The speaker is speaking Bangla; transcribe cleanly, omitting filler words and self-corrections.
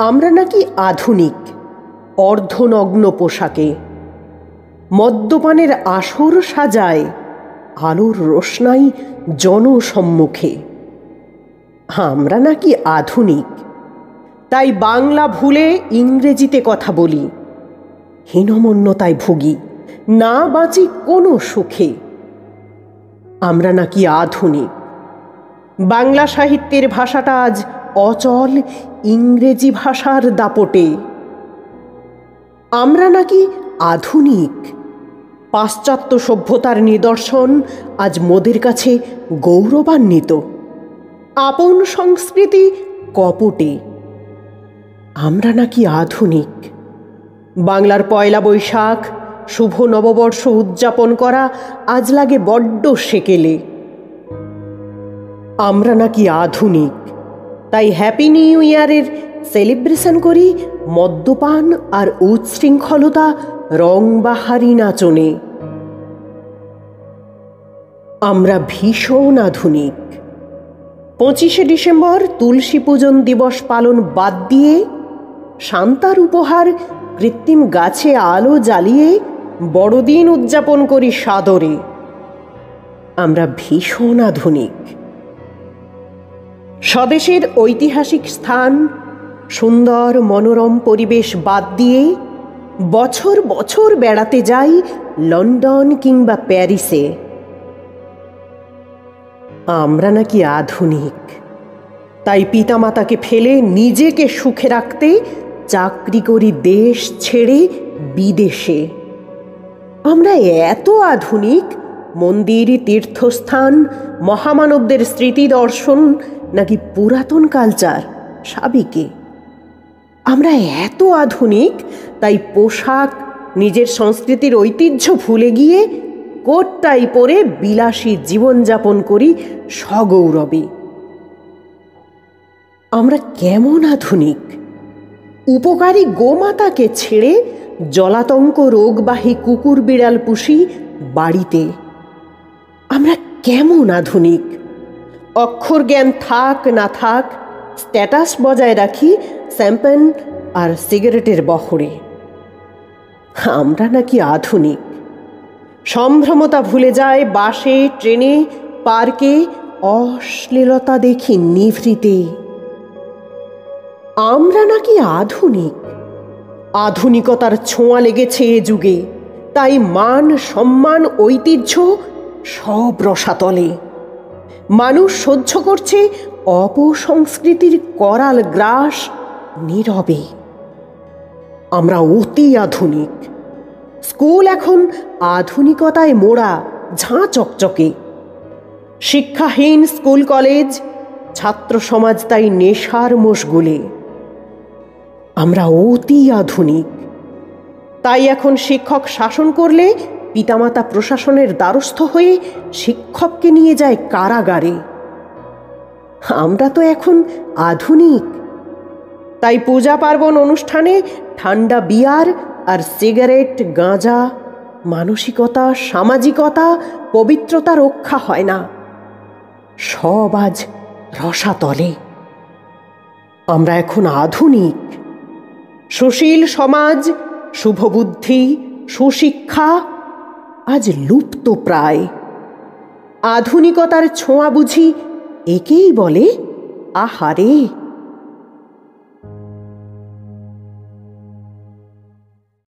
আমরা নাকি আধুনিক, অর্ধনগ্ন পোশাকে মদ্যপানের আসর সাজায় আলোর রোশনাই জনসম্মুখে। আমরা নাকি আধুনিক, তাই বাংলা ভুলে ইংরেজিতে কথা বলি, হীনমন্যতায় ভুগি, না বাঁচি কোনো সুখে। আমরা নাকি আধুনিক, বাংলা সাহিত্যের ভাষাটা আজ অচল ইংরেজি ভাষার দাপটে। আমরা নাকি আধুনিক, পাশ্চাত্য সভ্যতার নিদর্শন আজ মোদের কাছে গৌরবান্বিত, আপন সংস্কৃতি কপটে। আমরা নাকি আধুনিক, বাংলার পয়লা বৈশাখ শুভ নববর্ষ উদযাপন করা আজ লাগে বড্ড সেকেলে। আমরা নাকি আধুনিক, তাই হ্যাপি নিউ ইয়ারের সেলিব্রেশন করি মদ্যপান আর উচ্ছৃঙ্খলতা রংবাহারি নাচনে। আমরা ভীষণ আধুনিক, 25শে ডিসেম্বর তুলসী পূজন দিবস পালন বাদ দিয়ে শান্তার উপহার কৃত্রিম গাছে আলো জ্বালিয়ে বড়দিন উদযাপন করি সাদরে। আমরা ভীষণ আধুনিক, স্বদেশের ঐতিহাসিক স্থান সুন্দর মনোরম পরিবেশ বাদ দিয়ে বছর বছর বেড়াতে যাই লন্ডন কিংবা প্যারিসে। আমরা নাকি আধুনিক, তাই পিতামাতাকে ফেলে নিজেকে সুখে রাখতে চাকরি করি দেশ ছেড়ে বিদেশে। আমরা এত আধুনিক, মন্দির তীর্থস্থান মহামানবদের স্মৃতি দর্শন নাকি পুরাতন কালচার সাবেকে। আমরা এত আধুনিক, তাই পোশাক নিজের সংস্কৃতির ঐতিহ্য ভুলে গিয়ে কোট টাই পরে বিলাসী জীবনযাপন করি সগৌরবে। আমরা কেমন আধুনিক, উপকারী গোমাতাকে ছেড়ে জলাতঙ্ক রোগবাহী কুকুর বিড়াল পুষি বাড়িতে। আমরা কেমন আধুনিক, অক্ষর জ্ঞান থাক না থাক স্ট্যাটাস বজায় রাখি শ্যাম্পেন আর সিগারেটের বহরে। আমরা নাকি আধুনিক, সম্ভ্রমতা ভুলে যায় বাসে ট্রেনে পার্কে অশ্লীলতা দেখি নিভৃতে। আমরা নাকি আধুনিক, আধুনিকতার ছোঁয়া লেগেছে এ যুগে, তাই মান সম্মান ঐতিহ্য সব রসাতলে। মানুষ সহ্য করছে অপসংস্কৃতির করাল গ্রাস নীরবে। আমরা অতি আধুনিক, স্কুল এখন আধুনিকতায় মোড়া ঝাঁ চকচকে। শিক্ষাহীন স্কুল কলেজ, ছাত্র সমাজ তাই নেশার মশগুলে। আমরা অতি আধুনিক, তাই এখন শিক্ষক শাসন করলে পিতামাতা প্রশাসনের দ্বারস্থ হয়ে শিক্ষককে নিয়ে যায় কারাগারে। আমরা তো এখন আধুনিক, তাই পূজা পার্বণ অনুষ্ঠানে ঠান্ডা বিয়ার আর সিগারেট গাঁজা মানসিকতা সামাজিকতা পবিত্রতা রক্ষা হয় না, সব আজ রসাতলে। আমরা এখন আধুনিক, সুশীল সমাজ শুভবুদ্ধি সুশিক্ষা আজ লুপ্ত প্রায়। আধুনিকতার ছোঁয়া বুঝি একেই বলে আহারে।